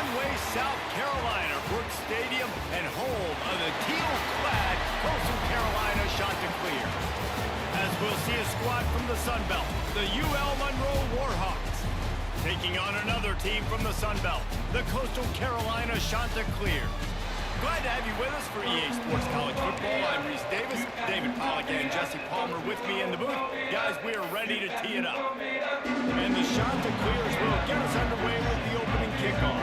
Conway, South Carolina, Brooks Stadium, and home of the teal-clad Coastal Carolina Chanticleer. As we'll see a squad from the Sun Belt, the UL Monroe Warhawks, taking on another team from the Sun Belt, the Coastal Carolina Chanticleer. Glad to have you with us for EA Sports College Football. I'm Reese Davis, David Pollack and Jesse Palmer with me in the booth. Guys, we are ready to tee it up. And the Chanticleers will get us underway with the opening kickoff.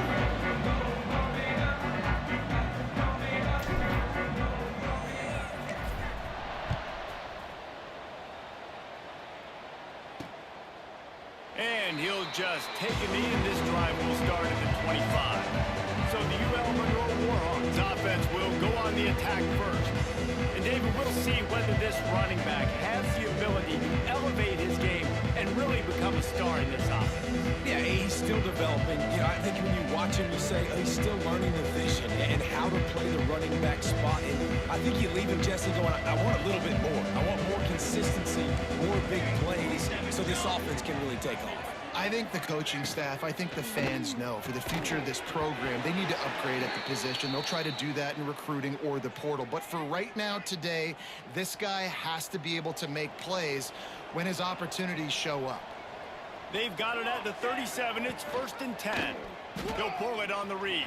And he'll just take a knee, and this drive will start at the 25. So the UL Monroe Warhawks offense will go on the attack first. And David, we'll see whether this running back has the ability to elevate his game and really become a star in this offense. Yeah, he's still developing. You know, I think when you watch him, you say, oh, he's still learning the vision and how to play the running back spot. And I think you leave him, Jesse, going, I want a little bit more. I want more consistency, more big plays, so this offense can really take off. I think the coaching staff, I think the fans know for the future of this program, they need to upgrade at the position. They'll try to do that in recruiting or the portal. But for right now, today, this guy has to be able to make plays when his opportunities show up. They've got it at the 37. It's 1st and 10. They'll pull it on the read.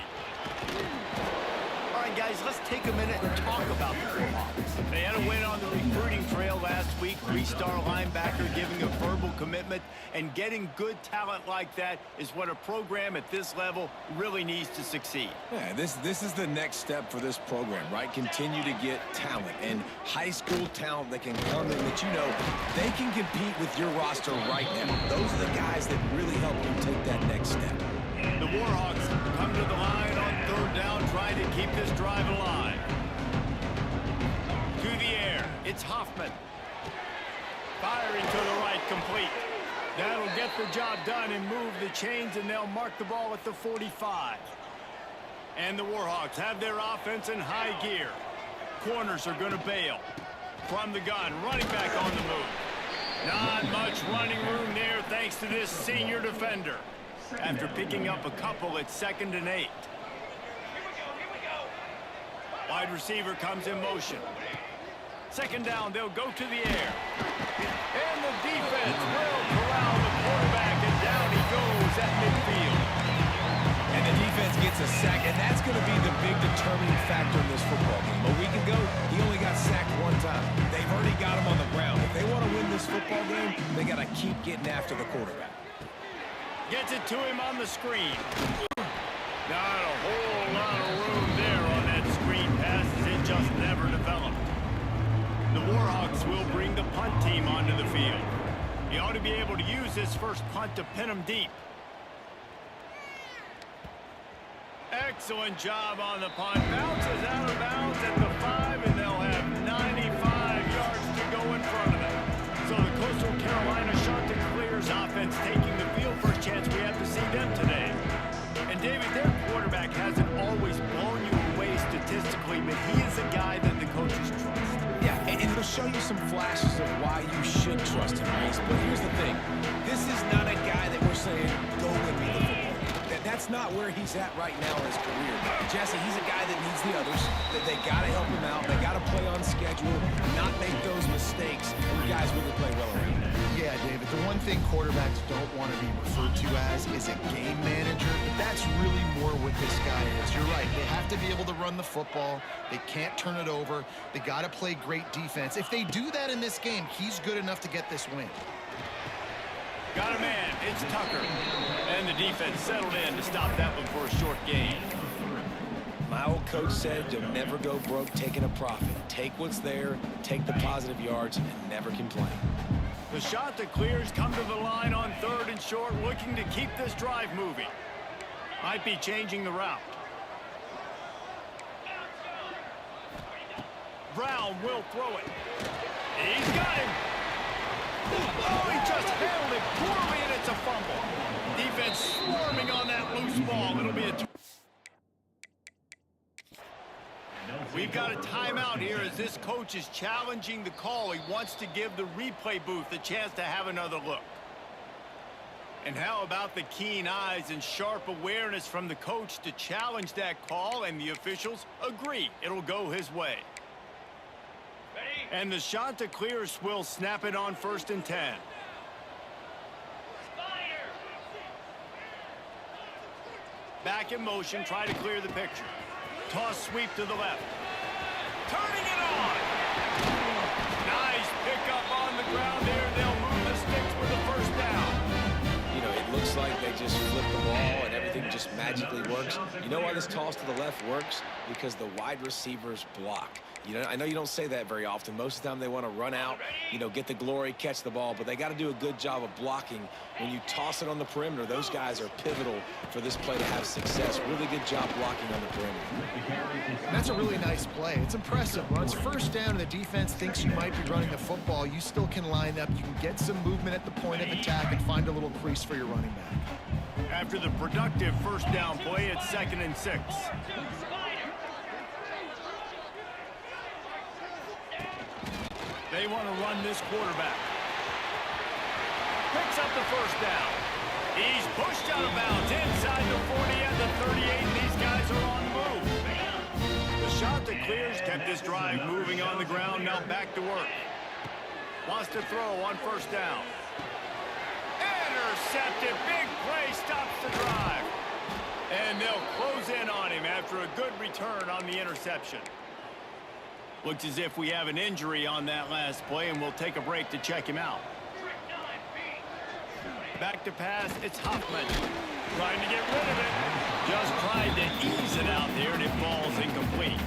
All right, guys, let's take a minute and talk about the Warhawks. They had a win on the recruiting trail last week. 3-star linebacker giving a verbal commitment, and getting good talent like that is what a program at this level really needs to succeed. Yeah, this is the next step for this program, right? Continue to get talent and high school talent that can come in that, you know, they can compete with your roster right now. Those are the guys that really help you take that next step. The Warhawks come to the line on 3rd down, trying to keep this drive alive. To the air, it's Hoffman. Firing to the right, complete. That'll get the job done and move the chains, and they'll mark the ball at the 45. And the Warhawks have their offense in high gear. Corners are going to bail. From the gun, running back on the move. Not much running room there thanks to this senior defender. After picking up a couple, it's 2nd and 8. Wide receiver comes in motion. 2nd down, they'll go to the air. And the defense will corral the quarterback, and down he goes at midfield. And the defense gets a sack, and that's going to be the big determining factor in this football game. A week ago, he only got sacked 1 time. They've already got him on the ground. If they want to win this football game, they got to keep getting after the quarterback. Gets it to him on the screen. Not a whole lot of room there on that screen pass, as it just never developed. The Warhawks will bring the punt team onto the field. He ought to be able to use this first punt to pin him deep. Excellent job on the punt. Bounces out of bounds at the 5, and they'll have 95 yards to go in front of them. So the Coastal Carolina Chanticleers offense taking the field. First chance we have to see them today. And David, their quarterback hasn't always blown you away statistically, but he is a guy that the coaches trust. Yeah, and it'll show you some flashes of why you should trust him, Reese. But here's the thing. This is not a guy that we're saying, go win me the football game. That's not where he's at right now in his career. Jesse, he's a guy that needs the others. That they got to help him out. They got to play on schedule, not make those mistakes. And guys really play well around. Yeah, David, the one thing quarterbacks don't want to be referred to as is a game manager. That's really more what this guy is. You're right. They have to be able to run the football. They can't turn it over. They got to play great defense. If they do that in this game, he's good enough to get this win. Got a man. It's Tucker. And the defense settled in to stop that one for a short gain. My old coach said you'll never go broke taking a profit. Take what's there, take the positive yards, and never complain. The Chanticleers come to the line on 3rd and short, looking to keep this drive moving. Might be changing the route. Brown will throw it. He's got him. Oh, he just handled it poorly, and it's a fumble. Defense swarming on that loose ball. It'll be a... We've got a timeout here as this coach is challenging the call. He wants to give the replay booth a chance to have another look. And how about the keen eyes and sharp awareness from the coach to challenge that call, and the officials agree it'll go his way. And the shot to clear will snap it on 1st and 10. Back in motion, try to clear the picture. Toss sweep to the left. Turning it on. Nice pickup on the ground there. They'll move the sticks with a 1st down. You know, it looks like they just flip the ball and everything just magically works. You know why this toss to the left works? Because the wide receivers block. You know, I know you don't say that very often. Most of the time they want to run out, you know, get the glory, catch the ball, but they got to do a good job of blocking. When you toss it on the perimeter, those guys are pivotal for this play to have success. Really good job blocking on the perimeter. That's a really nice play. It's impressive. When it's 1st down and the defense thinks you might be running the football, you still can line up. You can get some movement at the point of attack and find a little crease for your running back. After the productive 1st down play, it's 2nd and 6. They want to run this quarterback. Picks up the 1st down. He's pushed out of bounds inside the 40 and the 38, and these guys are on the move. The shot that clears kept this drive moving on the ground. Now back to work. Wants to throw on 1st down. Intercepted. Big play stops the drive. And they'll close in on him after a good return on the interception. Looks as if we have an injury on that last play, and we'll take a break to check him out. Back to pass, it's Hoffman. Trying to get rid of it. Just tried to ease it out there, and it falls incomplete.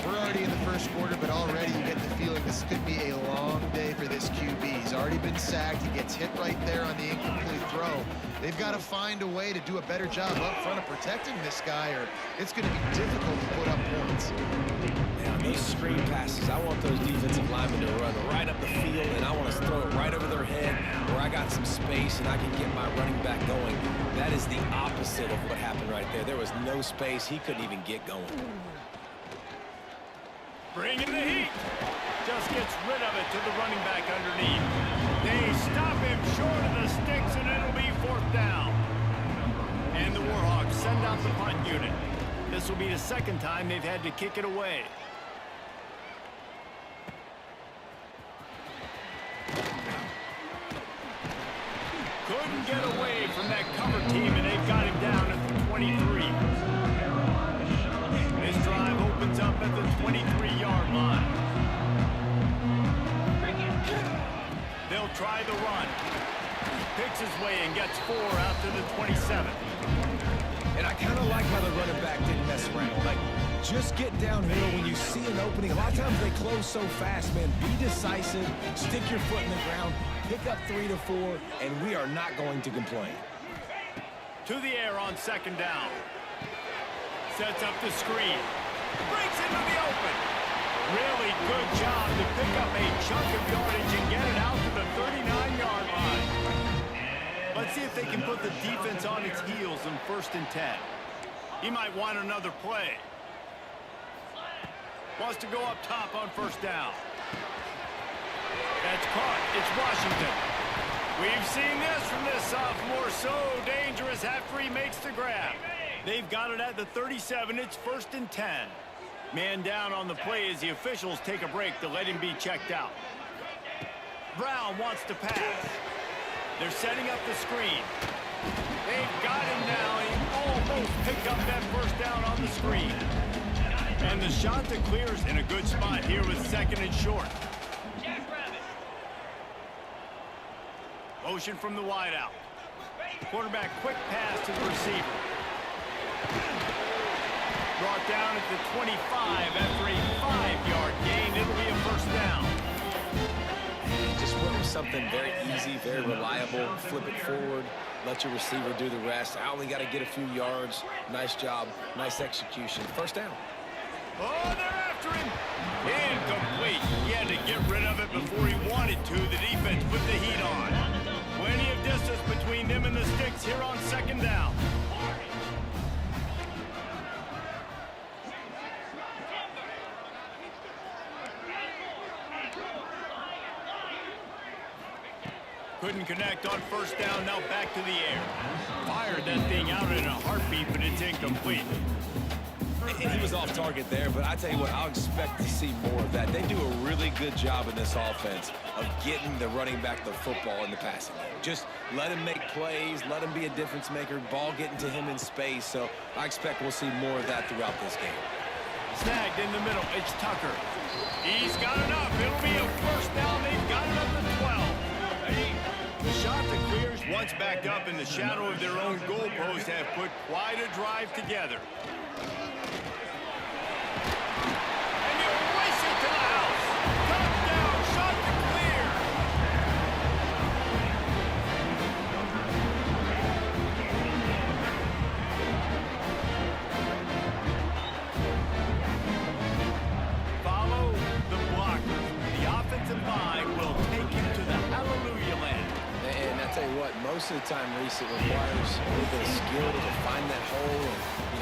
We're already in the 1st quarter, but already you get the feeling this could be a long day for this QB. He's already been sacked. He gets hit right there on the incomplete throw. They've got to find a way to do a better job up front of protecting this guy, or it's going to be difficult to put up points. Those screen passes, I want those defensive linemen to run right up the field, and I want to throw it right over their head where I got some space and I can get my running back going. That is the opposite of what happened right there. There was no space. He couldn't even get going. Bringing the heat. Just gets rid of it to the running back underneath. They stop him short of the sticks, and it'll be 4th down. And the Warhawks send out the punt unit. This will be the 2nd time they've had to kick it away. Couldn't get away from that cover team, and they've got him down at the 23. This drive opens up at the 23-yard line. They'll try the run. Picks his way and gets 4 out to the 27. And I kind of like how the running back didn't mess around. Like, just get downhill when you see an opening. A lot of times they close so fast, man. Be decisive, stick your foot in the ground, pick up 3 to 4, and we are not going to complain. To the air on 2nd down. Sets up the screen. Breaks into the open. Really good job to pick up a chunk of yardage and get it out to the 39-yard line. Let's see if they can put the defense on its heels in 1st and 10. He might want another play. Wants to go up top on 1st down. That's caught. It's Washington. We've seen this from this sophomore. So dangerous after he makes the grab. They've got it at the 37. It's 1st and 10. Man down on the play as the officials take a break to let him be checked out. Brown wants to pass. They're setting up the screen. They've got him now. He almost picked up that 1st down on the screen. And the shot that clears in a good spot here with 2nd and short. Motion from the wideout. Quarterback quick pass to the receiver. Brought down at the 25 after a 5-yard gain. It'll be a 1st down. Just went with something very easy, very reliable. Flip it forward. Let your receiver do the rest. I only got to get a few yards. Nice job. Nice execution. 1st down. Oh, they're after him. Incomplete. He had to get rid of it before he wanted to. The defense put the heat on. Plenty of distance between them and the sticks here on 2nd down. Couldn't connect on first down, now back to the air. Fired that thing out in a heartbeat, but it's incomplete. And he was off target there, but I tell you what, I'll expect to see more of that. They do a really good job in this offense of getting the running back the football in the passing game. Just let him make plays, let him be a difference maker, ball getting to him in space. So I expect we'll see more of that throughout this game. Snagged in the middle, it's Tucker. He's got enough, it'll be a first down, they've got it up to 12. The shot that clears once back up in the shadow of their own goalpost have put quite a drive together. Most of the time, Reese, it requires a little bit of skill to find that hole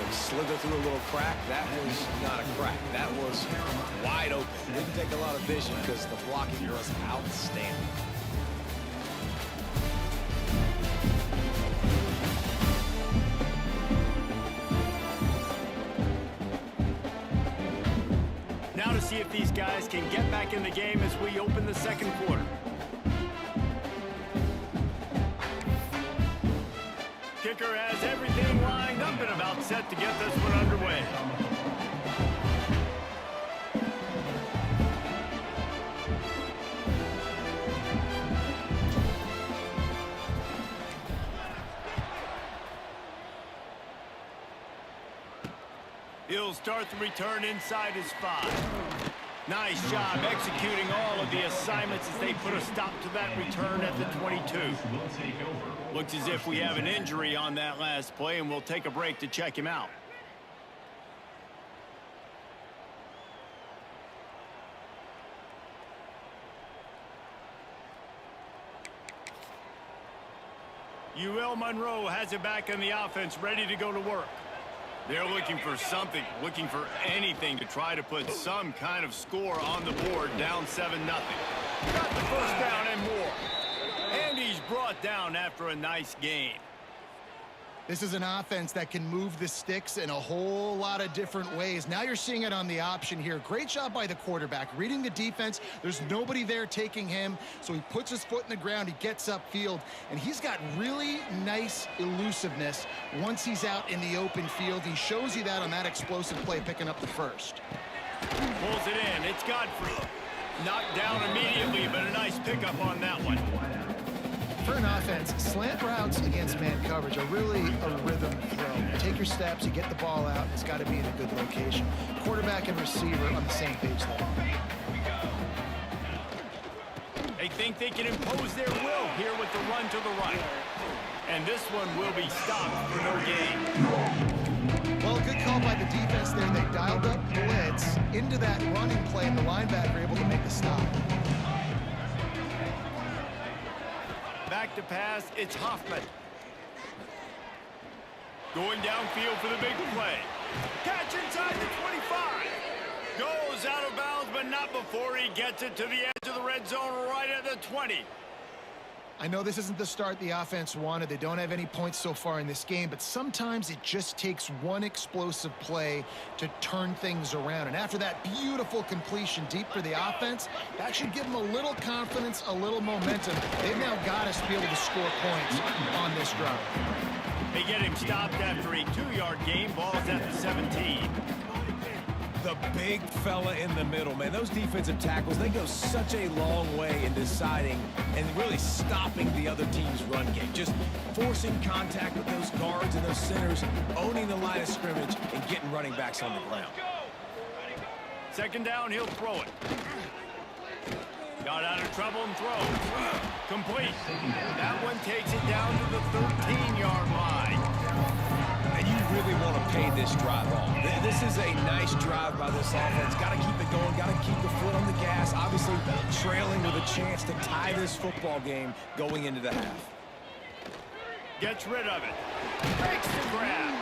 and, slither through a little crack. That was not a crack. That was wide open. Didn't take a lot of vision because the blocking was outstanding. Now to see if these guys can get back in the game as we open the second quarter. Kicker has everything lined up and about set to get this one underway. He'll start the return inside his 5. Nice job executing all of the assignments as they put a stop to that return at the 22. Looks as if we have an injury on that last play, and we'll take a break to check him out. UL Monroe has it back on the offense, ready to go to work. They're looking for something, looking for anything to try to put some kind of score on the board, down 7-0. Got the first down and more. And he's brought down after a nice gain. This is an offense that can move the sticks in a whole lot of different ways. Now you're seeing it on the option here. Great job by the quarterback. Reading the defense, there's nobody there taking him, so he puts his foot in the ground, he gets upfield, and he's got really nice elusiveness once he's out in the open field. He shows you that on that explosive play, picking up the first. Pulls it in, it's Godfrey. Knocked down immediately, but a nice pickup on that one. For an offense, slant routes against man coverage are really a rhythm throw. You take your steps, you get the ball out, it's got to be in a good location. Quarterback and receiver on the same page there. They think they can impose their will here with the run to the right. And this one will be stopped for no gain. Well, good call by the defense there. They dialed up blitz into that running play, and the linebacker able to make the stop. Back to pass, it's Hoffman. Going downfield for the big play. Catch inside the 25. Goes out of bounds, but not before he gets it to the edge of the red zone right at the 20. I know this isn't the start the offense wanted. They don't have any points so far in this game, but sometimes it just takes one explosive play to turn things around. And after that beautiful completion deep for the offense, that should give them a little confidence, a little momentum. They've now got us to be able to score points on this drive. They get him stopped after a 2-yard gain. Ball's at the 17. The big fella in the middle, man. Those defensive tackles, they go such a long way in deciding and really stopping the other team's run game. Just forcing contact with those guards and those centers, owning the line of scrimmage, and getting running backs on the ground. Second down, he'll throw it. Got out of trouble and throws. Complete. That one takes it down to the 13-yard line. And you really want to pay this drive off. This is a nice drive by this offense. Got to keep it going. Got to keep the foot on the gas. Obviously, trailing with a chance to tie this football game going into the half. Gets rid of it. Makes the grab.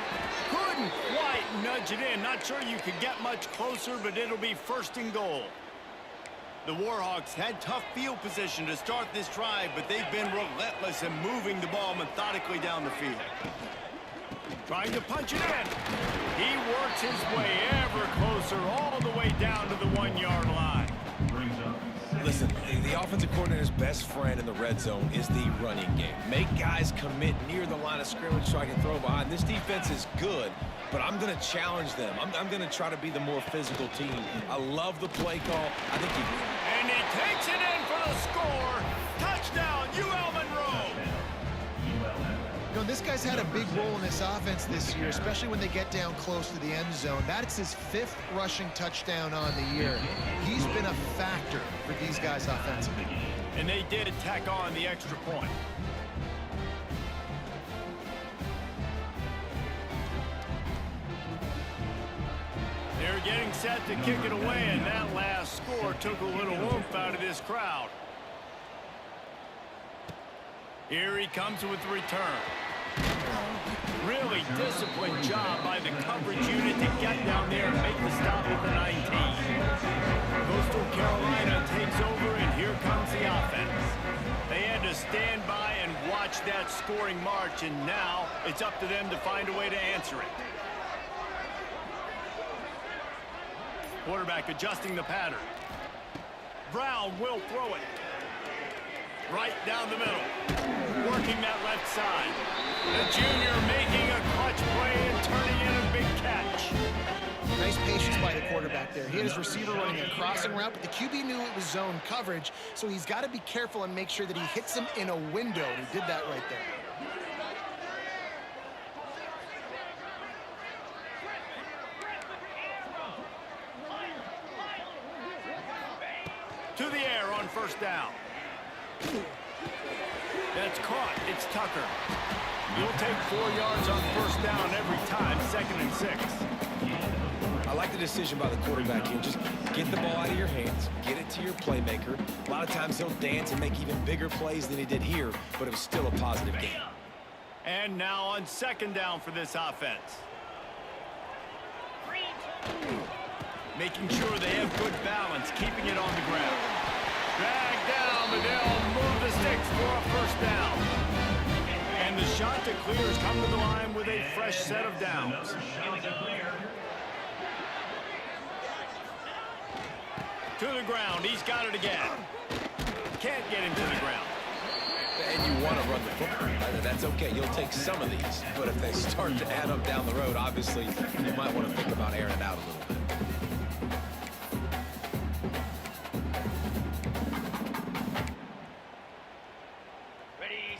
Couldn't quite nudge it in. Not sure you could get much closer, but it'll be first and goal. The Warhawks had tough field position to start this drive, but they've been relentless in moving the ball methodically down the field. Trying to punch it in. He works his way ever closer all the way down to the 1-yard line. Listen, the offensive coordinator's best friend in the red zone is the running game. Make guys commit near the line of scrimmage so I can throw behind. This defense is good, but I'm going to challenge them. I'm going to try to be the more physical team. I love the play call. I think he... And he takes it in for the score. Touchdown, UL Monroe. You know, this guy's had a big role in this offense this year, especially when they get down close to the end zone. That's his 5th rushing touchdown on the year. He's been a factor for these guys offensively. And they did tack on the extra point. They're getting set to kick it away, and that last score took a little oomph out of this crowd. Here he comes with the return. Really disciplined job by the coverage unit to get down there and make the stop at the 19. Coastal Carolina takes over, and here comes the offense. They had to stand by and watch that scoring march, and now it's up to them to find a way to answer it. Quarterback adjusting the pattern. Brown will throw it. Right down the middle. Working that left side. The junior making a clutch play and turning in a big catch. Nice patience by the quarterback there. He had his receiver running a crossing route, but the QB knew it was zone coverage, so he's got to be careful and make sure that he hits him in a window, and he did that right there. To the air on first down. That's caught. It's Tucker. You'll take 4 yards on first down every time, 2nd and 6. I like the decision by the quarterback here. Just get the ball out of your hands, get it to your playmaker. A lot of times he'll dance and make even bigger plays than he did here, but it was still a positive game. And now on 2nd down for this offense. Making sure they have good balance, keeping it on the ground. Drag down, but they'll move the sticks for a first down. And the shot to clear has come to the line with a fresh set of downs. To the ground, he's got it again. Can't get him to the ground. And you want to run the football. That's okay. You'll take some of these. But if they start to add up down the road, obviously, you might want to think about airing it out a little bit.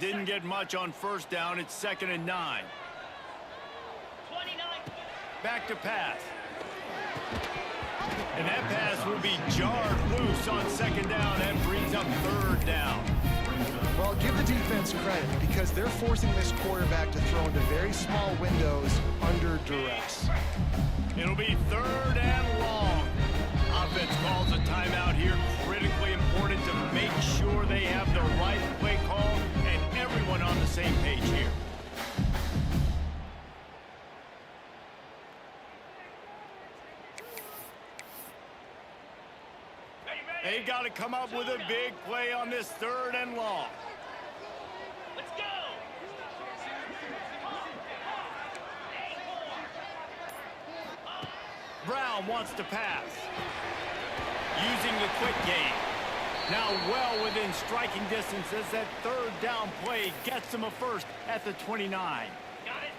Didn't get much on first down. It's 2nd and 9. Back to pass. And that pass will be jarred loose on 2nd down. That brings up 3rd down. Well, give the defense credit because they're forcing this quarterback to throw into very small windows under duress. It'll be 3rd and long. Offense calls a timeout here. Critically important to make sure they have the right play call and everyone on the same page here. They've got to come up with a big play on this 3rd and long. Let's go! Brown wants to pass. Using the quick game. Now well within striking distance as that 3rd down play gets him a first at the 29. Got it.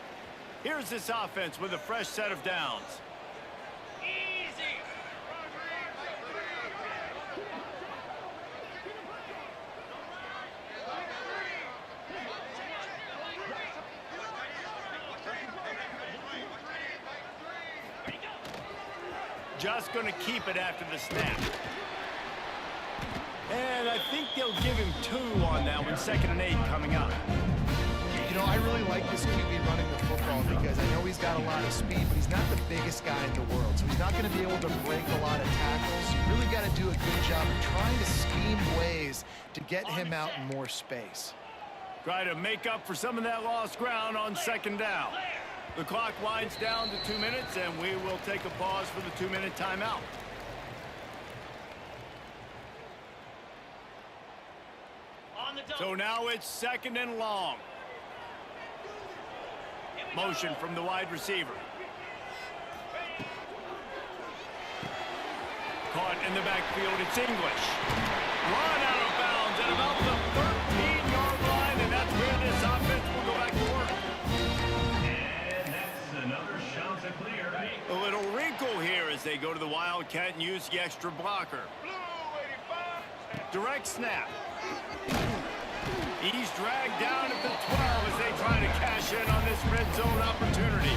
Here's this offense with a fresh set of downs. Easy. Just going to keep it after the snap. And I think they'll give him 2 on that one, 2nd and 8 coming up. You know, I really like this QB running the football because I know he's got a lot of speed, but he's not the biggest guy in the world, so he's not going to be able to break a lot of tackles. You really got to do a good job of trying to scheme ways to get him out in more space. Try to make up for some of that lost ground on 2nd down. The clock winds down to 2 minutes, and we will take a pause for the 2-minute timeout. So now it's 2nd and long. Motion from the wide receiver. Caught in the backfield, it's English. Run out of bounds at about the 13-yard line, and that's where this offense will go back to work. And that's another shot to clear. A little wrinkle here as they go to the Wildcat and use the extra blocker. Direct snap. He's dragged down at the 12 as they try to cash in on this red zone opportunity.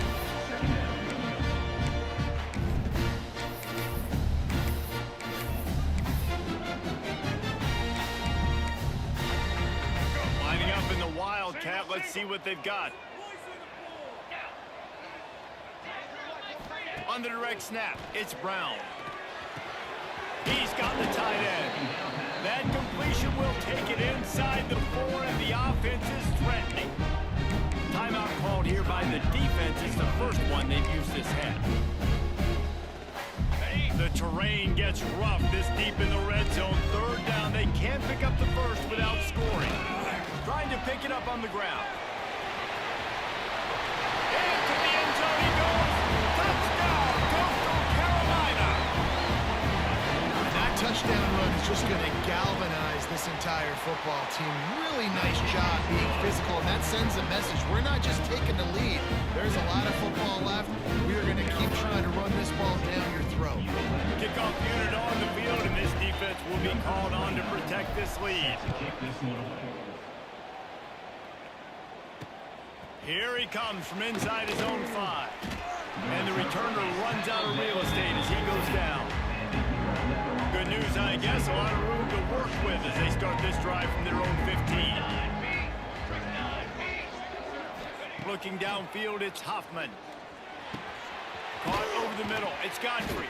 Lining up in the Wildcat, let's see what they've got. On the direct snap, it's Brown. He's got the tight end. That completion will take it inside the 4, and the offense is threatening. Timeout called here by the defense. It's the first one they've used this half. The terrain gets rough this deep in the red zone. 3rd down. They can't pick up the first without scoring. Trying to pick it up on the ground. Into the end zone he goes. Touchdown, Coastal Carolina. That touchdown run is just going to galvanize this entire football team. Really nice job being physical, and that sends a message. We're not just taking the lead. There's a lot of football left. We are going to keep trying to run this ball down your throat. Kickoff unit on the field, and this defense will be called on to protect this lead. Here he comes from inside his own 5. And the returner runs out of real estate as he goes down. Good news, I guess. A lot of room to work with as they start this drive from their own 15. Looking downfield, it's Hoffman. Caught over the middle, it's Godfrey.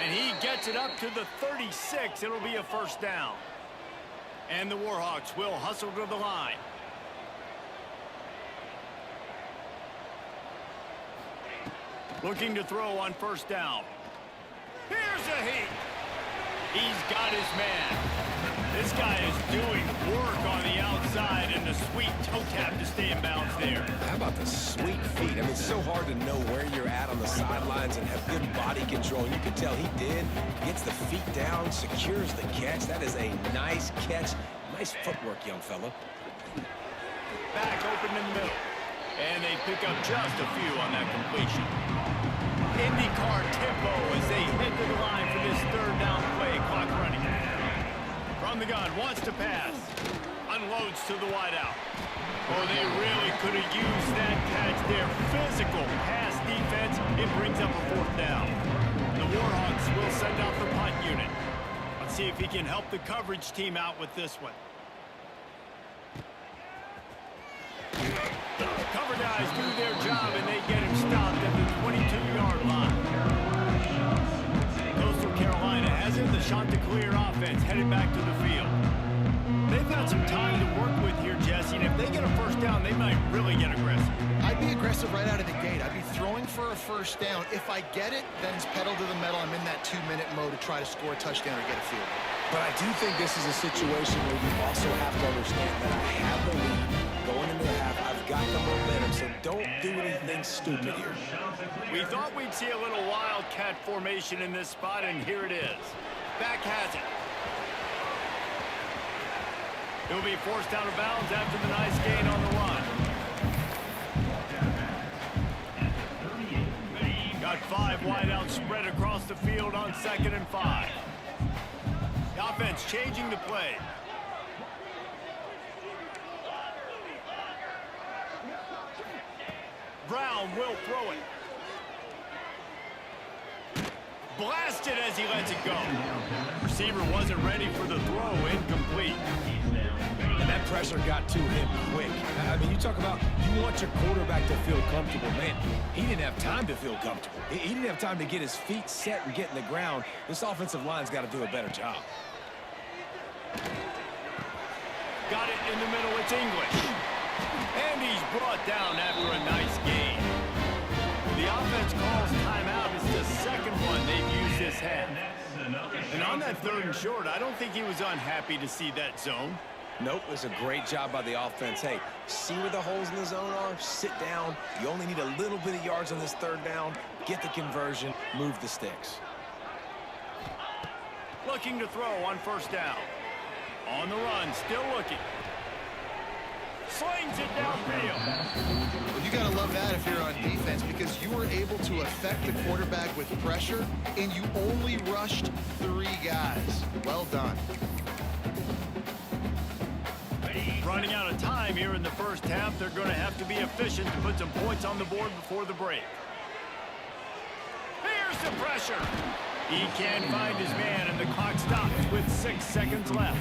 And he gets it up to the 36. It'll be a 1st down. And the Warhawks will hustle to the line. Looking to throw on 1st down. Here's a heat. He's got his man. This guy is doing work on the outside, and the sweet toe tap to stay in bounds there. How about the sweet feet? I mean, it's so hard to know where you're at on the sidelines and have good body control. You can tell he did. Gets the feet down, secures the catch. That is a nice catch. Nice footwork, young fella. Back open in the middle. And they pick up just a few on that completion. IndyCar tempo as they head to the line for this 3rd down play. Clock running. From the gun, wants to pass. Unloads to the wideout. Oh, they really could have used that catch there. Physical pass defense. It brings up a 4th down. The Warhawks will send out the punt unit. Let's see if he can help the coverage team out with this one. Cover guys do their job, and they get him stopped at the 22-yard line. Coastal Carolina has it. The Chanticleer offense headed back to the field. They've got some time to work with here, Jesse, and if they get a 1st down, they might really get aggressive. I'd be aggressive right out of the gate. I'd be throwing for a 1st down. If I get it, then it's pedal to the metal. I'm in that 2-minute mode to try to score a touchdown or get a field goal. But I do think this is a situation where you also have to understand that I have the lead going into the half. I've got the momentum, so don't do anything stupid here. We thought we'd see a little Wildcat formation in this spot, and here it is. Back has it. He'll be forced out of bounds after the nice gain on the run. Got 5 wideouts spread across the field on 2nd and 5. The offense changing the play. Brown will throw it. Blasted as he lets it go. Receiver wasn't ready for the throw. Incomplete. And that pressure got to him quick. I mean, you talk about you want your quarterback to feel comfortable. Man, he didn't have time to feel comfortable. He didn't have time to get his feet set and get in the ground. This offensive line's got to do a better job. Got it in the middle. It's English. And he's brought down after a nice gain. The offense calls timeout. It's the 2nd one they've used this half. And on that 3rd and short, I don't think he was unhappy to see that zone. Nope, it's a great job by the offense. Hey, see where the holes in the zone are? Sit down. You only need a little bit of yards on this third down. Get the conversion. Move the sticks. Looking to throw on first down. On the run, still looking. Slings it downfield. Well, you got to love that if you're on defense, because you were able to affect the quarterback with pressure, and you only rushed 3 guys. Well done. Running out of time here in the first half. They're going to have to be efficient to put some points on the board before the break. Here's the pressure. He can't find his man, and the clock stops with 6 seconds left.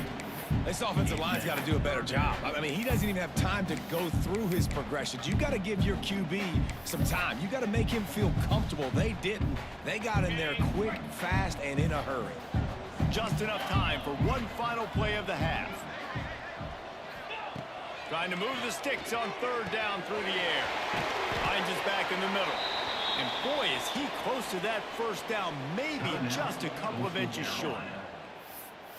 This offensive line's got to do a better job. I mean, he doesn't even have time to go through his progressions. You got to give your QB some time. You got to make him feel comfortable. They didn't. They got in there quick, fast, and in a hurry. Just enough time for one final play of the half. Trying to move the sticks on third down through the air. Finds his back in the middle. And boy, is he close to that first down, maybe just a couple of inches short.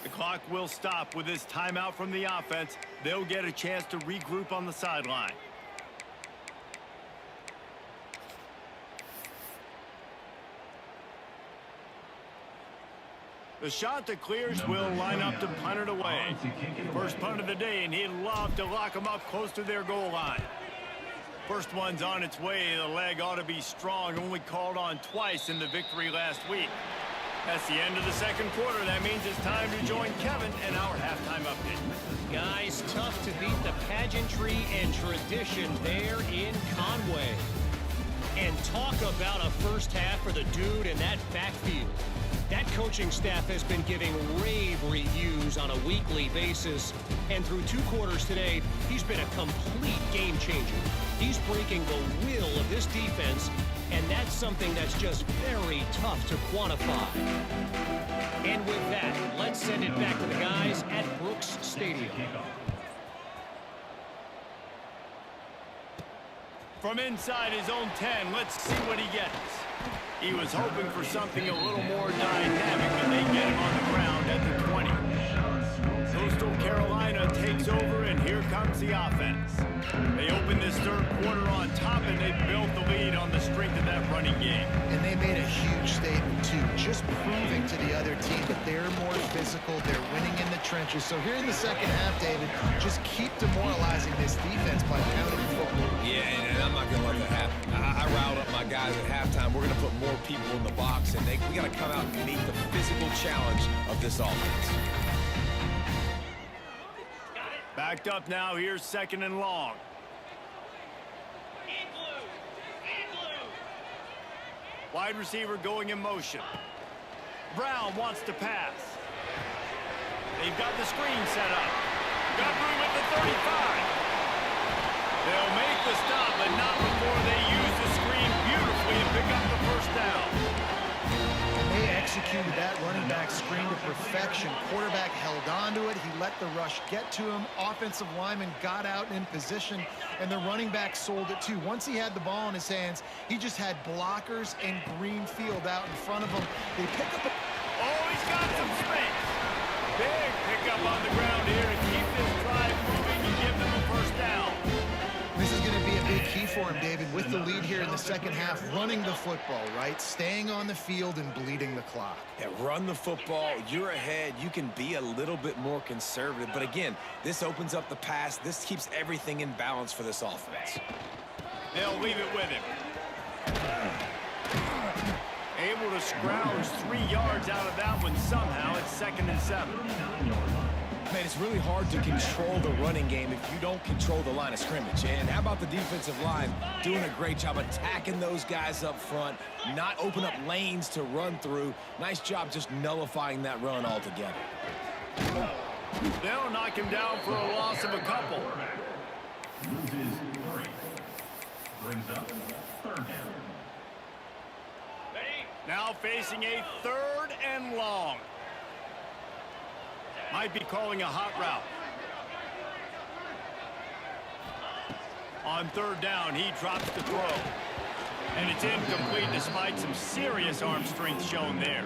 The clock will stop with this timeout from the offense. They'll get a chance to regroup on the sideline. The shot that clears will line up to punt it away. First punt of the day, and he'd love to lock them up close to their goal line. First one's on its way. The leg ought to be strong. Only called on twice in the victory last week. That's the end of the second quarter. That means it's time to join Kevin and our halftime update. Guys, tough to beat the pageantry and tradition there in Conway. And talk about a first half for the dude in that backfield. That coaching staff has been giving rave reviews on a weekly basis. And through 2 quarters today, he's been a complete game changer. He's breaking the will of this defense, and that's something that's just very tough to quantify. And with that, let's send it back to the guys at Brooks Stadium. From inside his own 10, let's see what he gets. He was hoping for something a little more dynamic, but they get him on the ground at the 20. Coastal Carolina takes over, and here comes the offense. They open this third quarter on top, and they built the lead on the strength of that running game. And they made a huge statement, too, just proving to the other team that they're more physical, they're winning in the trenches. So here in the second half, David, just keep demoralizing this defense by pounding the football. Yeah, and I'm not going to let that happen. I riled up my guys at halftime. We're going to put more people in the box, and we got to come out and meet the physical challenge of this offense. Backed up now. Here's second and long. Wide receiver going in motion. Brown wants to pass. They've got the screen set up. Got room at the 35. They'll make the stop, but not before they use the screen beautifully and pick up the first down. And they executed that running back screen to perfection. Quarterback held on to it. He let the rush get to him. Offensive lineman got out in position, and the running back sold it too. Once he had the ball in his hands, he just had blockers and green field out in front of him. They pick up Oh, he's got some space. Big pickup on the ground here to keep this drive moving and give them a first down. This is going to be a big key for him, David, with the lead here in the second half, running the football, right? Staying on the field and bleeding the clock. Yeah, run the football. You're ahead. You can be a little bit more conservative. But again, this opens up the pass. This keeps everything in balance for this offense. They'll leave it with him. Able to scrounge 3 yards out of that one somehow. It's 2nd and 7. Man, it's really hard to control the running game if you don't control the line of scrimmage. And how about the defensive line doing a great job attacking those guys up front, not open up lanes to run through. Nice job just nullifying that run altogether. They'll knock him down for a loss of a couple. Loses 3. Brings up third down. Now facing a 3rd and long. Might be calling a hot route. On 3rd down, he drops the throw. And it's incomplete despite some serious arm strength shown there.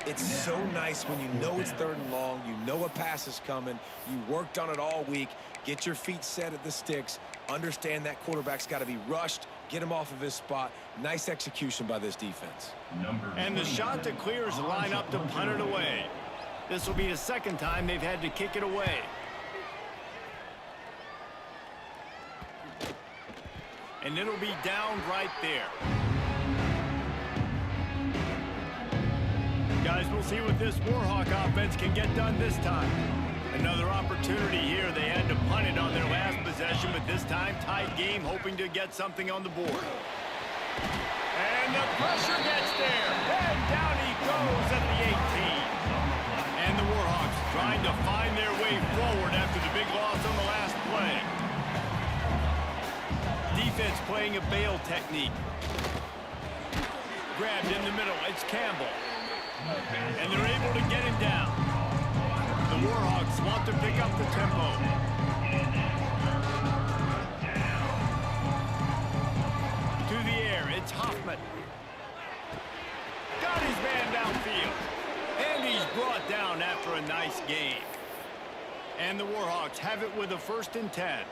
It's so nice when you know it's 3rd and long, you know a pass is coming, you worked on it all week, get your feet set at the sticks, understand that quarterback's got to be rushed, get him off of his spot. Nice execution by this defense. And the shot to clear is lined up to punt it away. This will be the 2nd time they've had to kick it away. And it'll be down right there. Guys, we'll see what this Warhawk offense can get done this time. Another opportunity here. They had to punt it on their last possession, but this time tight game, hoping to get something on the board. And the pressure gets there. And down he goes at the 18. And the Warhawks trying to find their way forward after the big loss on the last play. Defense playing a bail technique. Grabbed in the middle. It's Campbell. And they're able to get him down. The Warhawks want to pick up the tempo. To the air, it's Hoffman. Got his man downfield. And he's brought down after a nice game. And the Warhawks have it with a 1st and 10.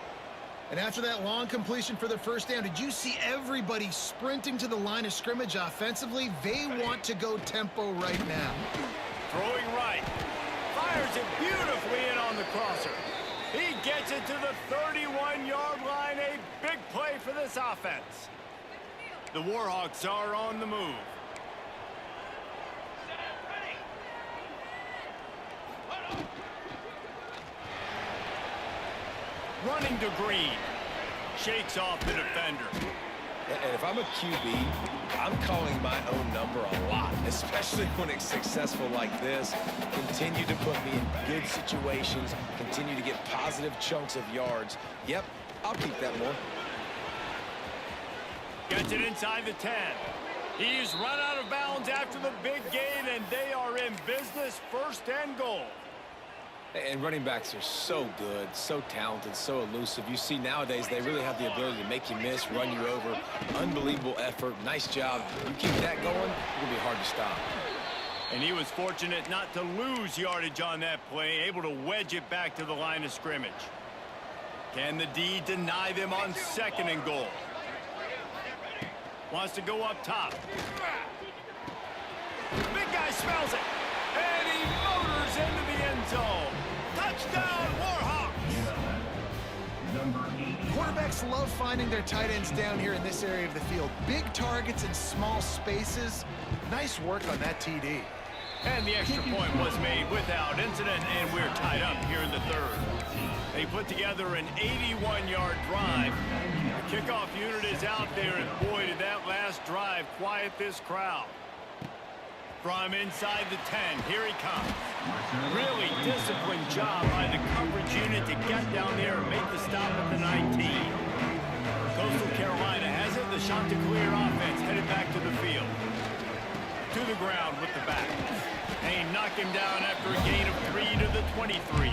And after that long completion for the 1st down, did you see everybody sprinting to the line of scrimmage offensively? They want to go tempo right now. Throwing right. Fires it beautifully in on the crosser. He gets it to the 31-yard line. A big play for this offense. The Warhawks are on the move. Running to Green. Shakes off the defender. And if I'm a QB, I'm calling my own number a lot, especially when it's successful like this. Continue to put me in good situations, continue to get positive chunks of yards. Yep, I'll keep that more. Gets it inside the 10. He's run out of bounds after the big gain, and they are in business, 1st and goal. And running backs are so good, so talented, so elusive. You see nowadays they really have the ability to make you miss, run you over. Unbelievable effort. Nice job. You keep that going, it'll be hard to stop. And he was fortunate not to lose yardage on that play, able to wedge it back to the line of scrimmage. Can the D deny them on 2nd and goal? Wants to go up top. Big guy smells it. And he motors into the end zone. Touchdown, Warhawks! Quarterbacks love finding their tight ends down here in this area of the field. Big targets in small spaces. Nice work on that TD. And the extra point was made without incident, and we're tied up here in the 3rd. They put together an 81-yard drive. The kickoff unit is out there, and boy, did that last drive quiet this crowd. From inside the 10, here he comes. Really disciplined job by the coverage unit to get down there and make the stop at the 19. Coastal Carolina has it. The shot to clear offense headed back to the field. To the ground with the back. They knock him down after a gain of 3 to the 23.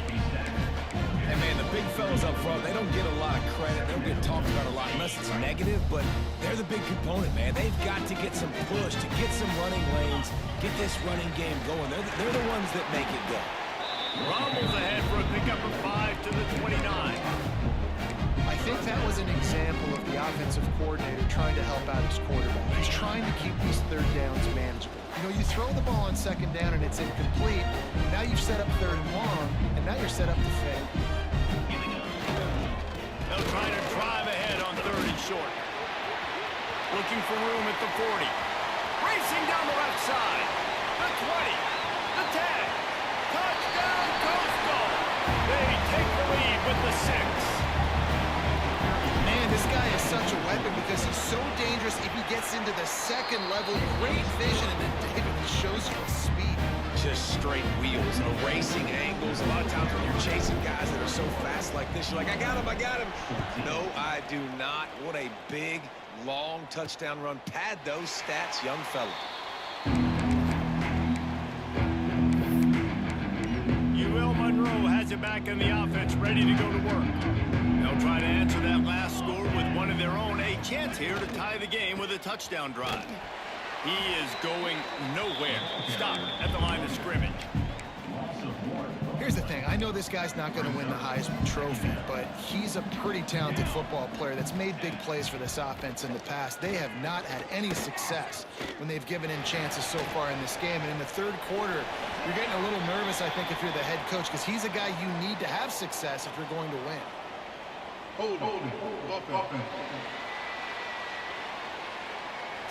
And man, the big fellas up front, they don't get a lot of credit. They don't get talked about a lot unless it's negative, but they're the big component, man. They've got to get some push, to get some running lanes, get this running game going. They're the ones that make it go. Rommel's ahead for a pickup of 5 to the 29. I think that was an example of the offensive coordinator trying to help out his quarterback. He's trying to keep these 3rd downs manageable. You know, you throw the ball on 2nd down and it's incomplete. Now you've set up 3rd and long, and now you're set up to fail. They'll try to drive ahead on 3rd and short. Looking for room at the 40. Racing down the left side. The 20. The 10. Touchdown, Coastal. They take the lead with the 6. Man, this guy is such a weapon because he's so dangerous if he gets into the 2nd level. Great vision, and then David shows you his speed. Just straight wheels, erasing angles. A lot of times when you're chasing guys that are so fast like this, you're like, I got him. No, I do not. What a big, long touchdown run. Pad those stats, young fella. UL Monroe has it back in the offense, ready to go to work. They'll try to answer that last score with one of their own. A chance here to tie the game with a touchdown drive. He is going nowhere. Stop at the line of scrimmage. Here's the thing. I know this guy's not going to win the Heisman Trophy, but he's a pretty talented football player that's made big plays for this offense in the past. They have not had any success when they've given him chances so far in this game. And in the third quarter, you're getting a little nervous, I think, if you're the head coach, because he's a guy you need to have success if you're going to win.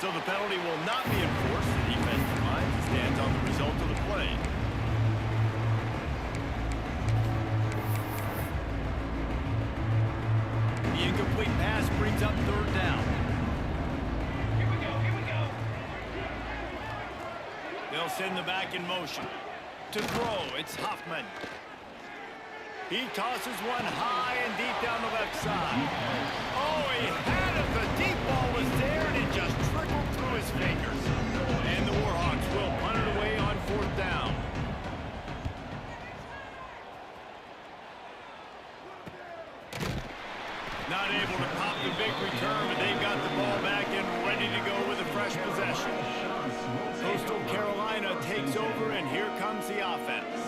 So the penalty will not be enforced. The defensive line stands on the result of the play. The incomplete pass brings up third down. Here we go. They'll send the back in motion. To throw, it's Hoffman. He tosses one high and deep down the left side. Oh, he had it. The deep ball was there, and it just trickled through his fingers. And the Warhawks will punt it away on fourth down. Not able to pop the big return, but they've got the ball back and ready to go with a fresh possession. Coastal Carolina takes over, and here comes the offense.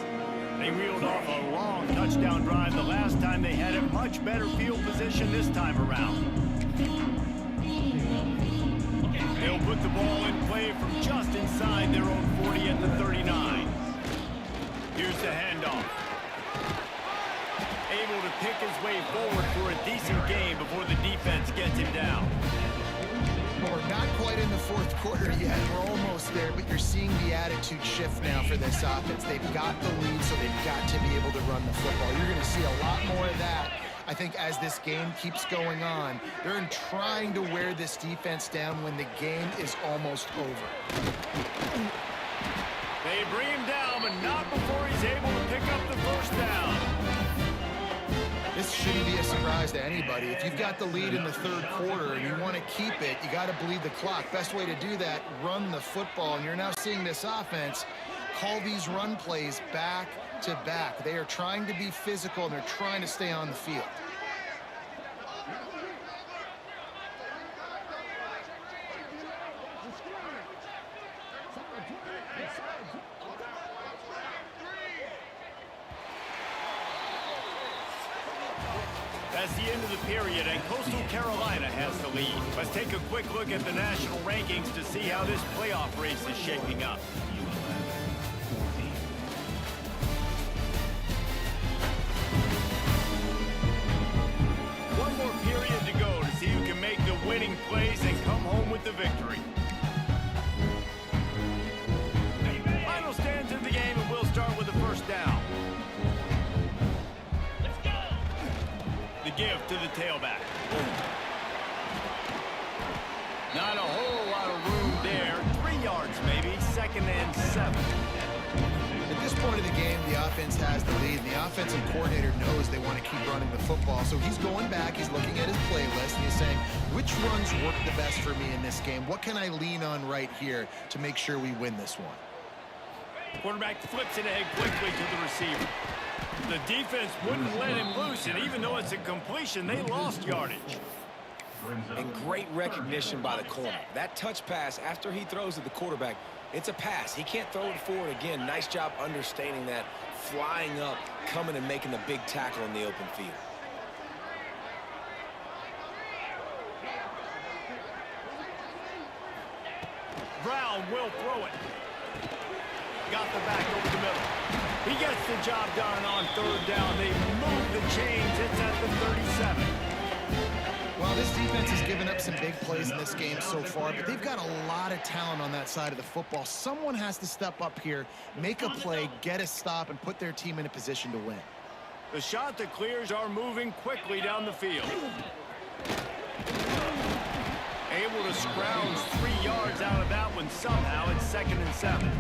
They reeled off a long touchdown drive the last time. They had a much better field position this time around. They'll put the ball in play from just inside their own 40 at the 39. Here's the handoff. Able to pick his way forward for a decent game before the defense gets him down. Well, we're not quite in the fourth quarter yet. We're almost there, but you're seeing the attitude shift now for this offense. They've got the lead, so they've got to be able to run the football. You're going to see a lot more of that, I think, as this game keeps going on. They're trying to wear this defense down when the game is almost over. They bring him down, but not before he's able to pick up the first down. This shouldn't be a surprise to anybody. If you've got the lead in the third quarter and you want to keep it, you got to bleed the clock. Best way to do that, run the football. And you're now seeing this offense call these run plays back to back. They are trying to be physical, and they're trying to stay on the field. That's the end of the period, and Coastal Carolina has the lead. Let's take a quick look at the national rankings to see how this playoff race is shaping up. One more period to go to see who can make the winning plays and come home with the victory. Final stands in the game, and we'll start with the first down. The give to the tailback. Not a whole lot of room there. 3 yards maybe. 2nd and 7. At this point of the game, the offense has the lead. The offensive coordinator knows they want to keep running the football. So he's going back. He's looking at his playlist, and he's saying, which runs work the best for me in this game? What can I lean on right here to make sure we win this one? Quarterback flips it ahead quickly to the receiver. The defense wouldn't let him loose, and even though it's a completion, they lost yardage. And great recognition by the corner. That touch pass after he throws at the quarterback, it's a pass. He can't throw it forward again. Nice job understanding that, flying up, coming and making the big tackle in the open field. Brown will throw it. Got the back over the middle. He gets the job done on third down. They move the chains. It's at the 37. Well, this defense has given up some big plays in this game so far, but they've got a lot of talent on that side of the football. Someone has to step up here, make a play, get a stop, and put their team in a position to win. The shot that clears are moving quickly down the field. Able to scrounge 3 yards out of that one somehow. It's 2nd and 7.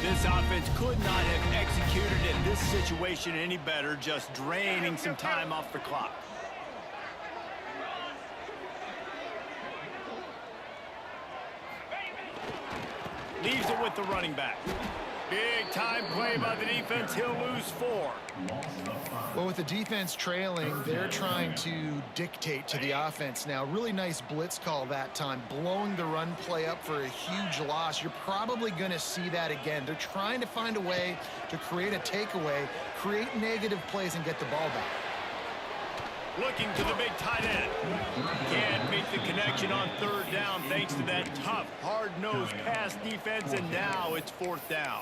This offense could not have executed in this situation any better, just draining some time off the clock. Leaves it with the running back. Big time play by the defense. He'll lose 4. Well, with the defense trailing, they're trying to dictate to the offense now. Really nice blitz call that time, blowing the run play up for a huge loss. You're probably going to see that again. They're trying to find a way to create a takeaway, create negative plays, and get the ball back. Looking to the big tight end. Can't make the connection on 3rd down thanks to that tough, hard-nosed pass defense, and now it's 4th down.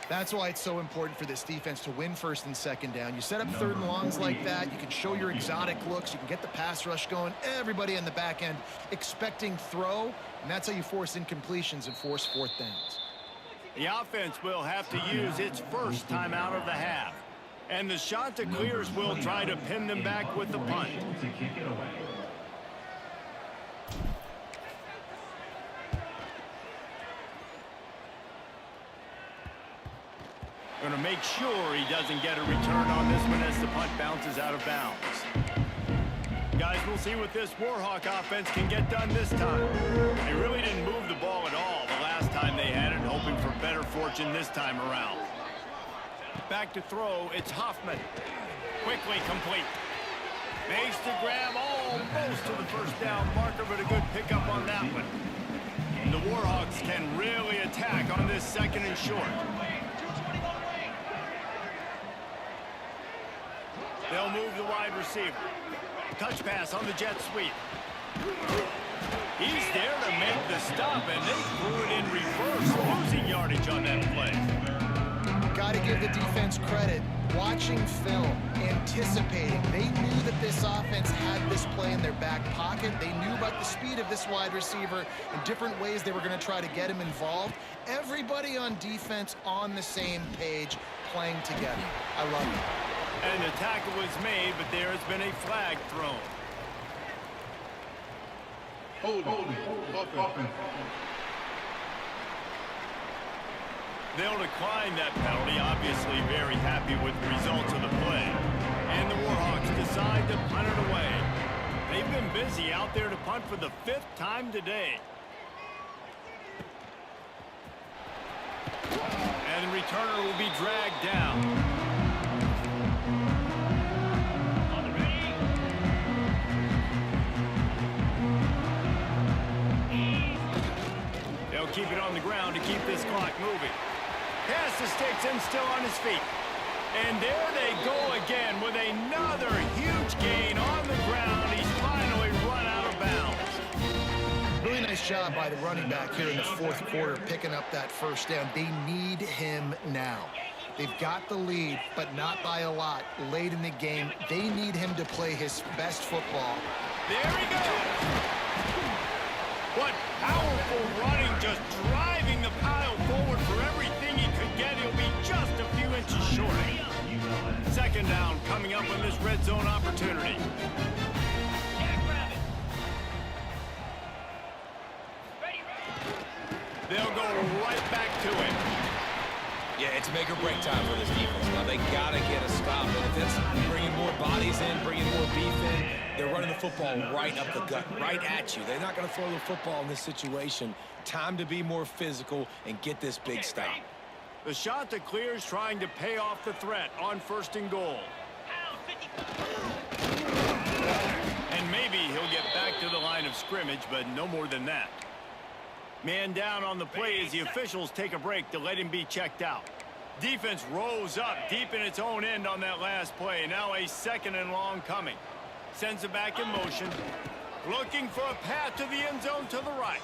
That's why it's so important for this defense to win 1st and 2nd down. You set up 3rd and longs like that, you can show your exotic looks, you can get the pass rush going, everybody in the back end expecting throw, and that's how you force incompletions and force 4th downs. The offense will have to use its first timeout of the half. And the Chanticleers will try to pin them back with the punt. Going to make sure he doesn't get a return on this one as the punt bounces out of bounds. Guys, we'll see what this Warhawk offense can get done this time. They really didn't move the ball at all the last time they had it, hoping for better fortune this time around. Back to throw, it's Hoffman. Quickly complete. Makes the grab almost to the 1st down marker, but a good pickup on that one. And the Warhawks can really attack on this 2nd and short. They'll move the wide receiver. Touch pass on the jet sweep. He's there to make the stop, and they threw it in reverse, losing yardage on that play. Got to give the defense credit. Watching film, anticipating. They knew that this offense had this play in their back pocket. They knew about the speed of this wide receiver and different ways they were going to try to get him involved. Everybody on defense on the same page, playing together. I love it. And the tackle was made, but there has been a flag thrown. They'll decline that penalty, obviously very happy with the results of the play. And the Warhawks decide to punt it away. They've been busy out there to punt for the 5th time today. And the returner will be dragged down. They'll keep it on the ground to keep this clock moving. Past the sticks and still on his feet. And there they go again with another huge gain on the ground. He's finally run out of bounds. Really nice job by the running back here in the 4th quarter, picking up that 1st down. They need him now. They've got the lead, but not by a lot. Late in the game, they need him to play his best football. There he goes. What powerful running, just driving the pile forward for everything he could get. He'll be just a few inches short. 2nd down coming up on this red zone opportunity. They'll go right back to him. Yeah, it's make or break time for this defense. Now they got to get a stop. And if it's bringing more bodies in, bringing more beef in, they're running the football right up the gut, right at you. They're not going to throw the football in this situation. Time to be more physical and get this big stop. The Chanticleers trying to pay off the threat on 1st and goal. And maybe he'll get back to the line of scrimmage, but no more than that. Man down on the play as the officials take a break to let him be checked out. Defense rose up deep in its own end on that last play. Now a 2nd and long coming. Sends it back in motion. Looking for a path to the end zone to the right.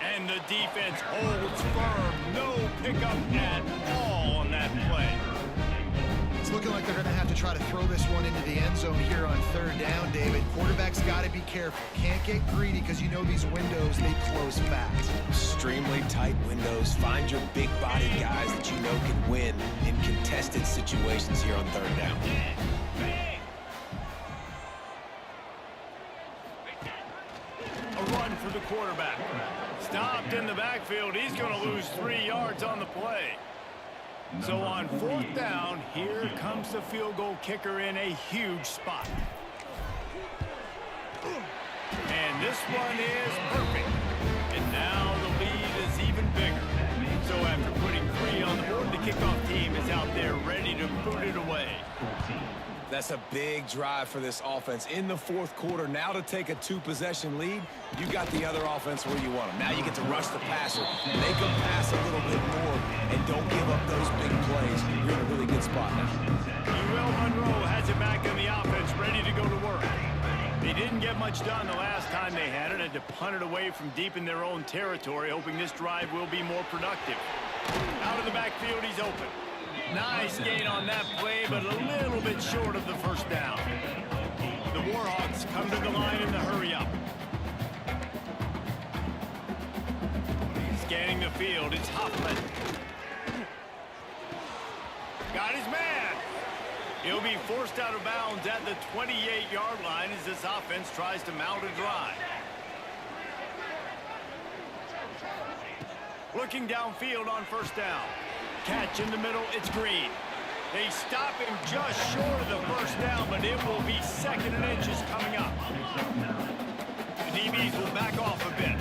And the defense holds firm. No pickup at all on that play. It's looking like they're going to have to try to throw this one into the end zone here on 3rd down, David. Quarterback's got to be careful. Can't get greedy because you know these windows, they close fast. Extremely tight windows. Find your big body guys that you know can win in contested situations here on 3rd down. A run for the quarterback. Stopped in the backfield. He's going to lose 3 yards on the play. So on 4th down, here comes the field goal kicker in a huge spot. And this one is perfect. And now the lead is even bigger. So at That's a big drive for this offense in the fourth quarter. Now to take a 2-possession lead, you got the other offense where you want them. Now you get to rush the passer, make them pass a little bit more, and don't give up those big plays. You're in a really good spot now. Monroe has it back in the offense, ready to go to work. They didn't get much done the last time they had it, had to punt it away from deep in their own territory, hoping this drive will be more productive. Out of the backfield, he's open. Nice gain on that play, but a little bit short of the first down. The Warhawks come to the line in the hurry-up. Scanning the field, it's Hoffman. Got his man. He'll be forced out of bounds at the 28-yard line as this offense tries to mount a drive. Looking downfield on first down. Catch in the middle, it's Green. They stop him just short of the first down, but it will be 2nd and inches coming up. The DBs will back off a bit.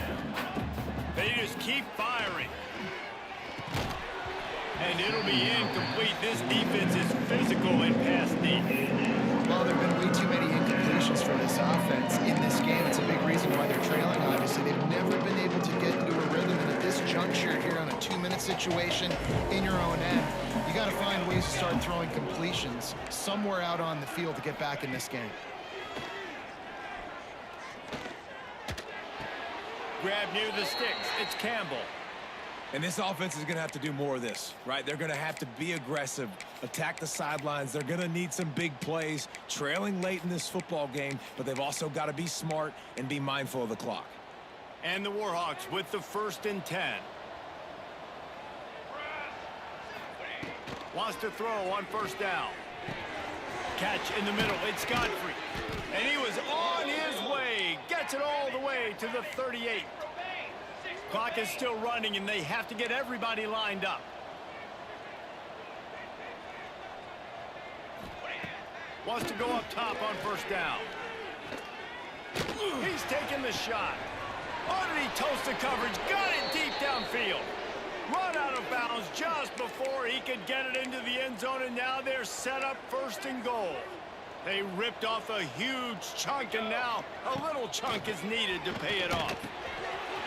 They just keep firing. And it'll be incomplete. This defense is physical and pass deep. Well, there have been way too many incompletions for this offense in this game. It's a big reason why they're trailing, obviously. They've never been able to get into a rhythm, and at this juncture here on a 2-minute situation in your own end, you got to find ways to start throwing completions somewhere out on the field to get back in this game. Grab near the sticks. It's Campbell. And this offense is going to have to do more of this, right? They're going to have to be aggressive, attack the sidelines. They're going to need some big plays, trailing late in this football game, but they've also got to be smart and be mindful of the clock. And the Warhawks with the 1st and 10. Wants to throw on first down. Catch in the middle. It's Godfrey. And he was on his way. Gets it all the way to the 38. Clock is still running, and they have to get everybody lined up. Wants to go up top on first down. He's taking the shot. Underneath toast the coverage. Got it deep downfield. Run out of bounds just before he could get it into the end zone, and now they're set up 1st and goal. They ripped off a huge chunk, and now a little chunk is needed to pay it off.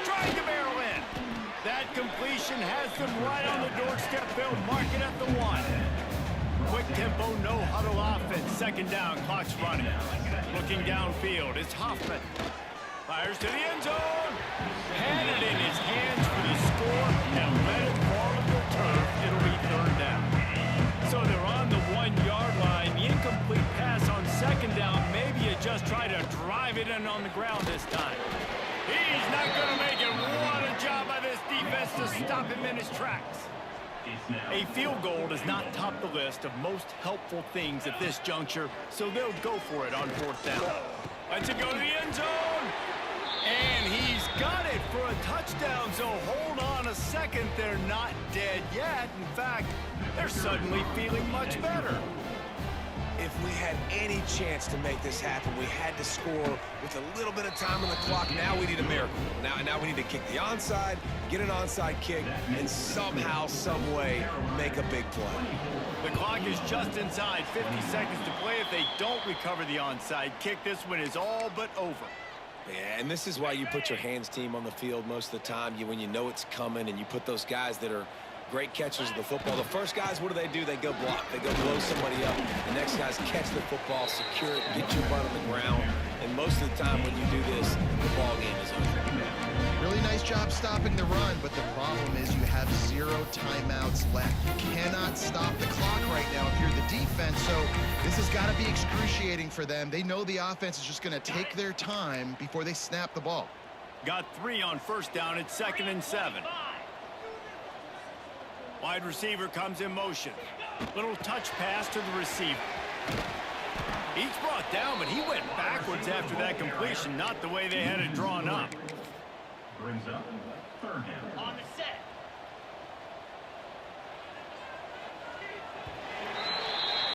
Trying to barrel in. That completion has them right on the doorstep. They'll mark it at the 1. Quick tempo, no huddle offense. 2nd down, clock's running. Looking downfield, it's Hoffman. Fires to the end zone. Had it in his hands for the score and let it fall to the turf. It'll be 3rd down. So they're on the 1-yard line. The incomplete pass on 2nd down. Maybe you just try to drive it in on the ground this time. He's not going to make it. What a job by this defense to stop him in his tracks. A field goal does not top the list of most helpful things at this juncture, so they'll go for it on 4th down. Let's it go to the end zone. And he's got it for a touchdown, so hold on a second. They're not dead yet. In fact, they're suddenly feeling much better. If we had any chance to make this happen, we had to score with a little bit of time on the clock. Now we need a miracle. Now we need to kick the onside, get an onside kick, and somehow, some way, make a big play. The clock is just inside 50 seconds to play. If they don't recover the onside kick, this one is all but over. Yeah, and this is why you put your hands team on the field most of the time. When you know it's coming, and you put those guys that are great catchers of the football. The first guys, what do? They go block. They go blow somebody up. The next guys catch the football, secure it, get your butt on the ground. And most of the time when you do this, the ball game is over. Really nice job stopping the run, but the problem is you have 0 timeouts left. You cannot stop the clock right now if you're the defense, so this has got to be excruciating for them. They know the offense is just going to take their time before they snap the ball. Got 3 on first down. It's 2nd and 7. Wide receiver comes in motion. Little touch pass to the receiver. He's brought down, but he went backwards after that completion, not the way they had it drawn up. Brings up 3rd down. On the set.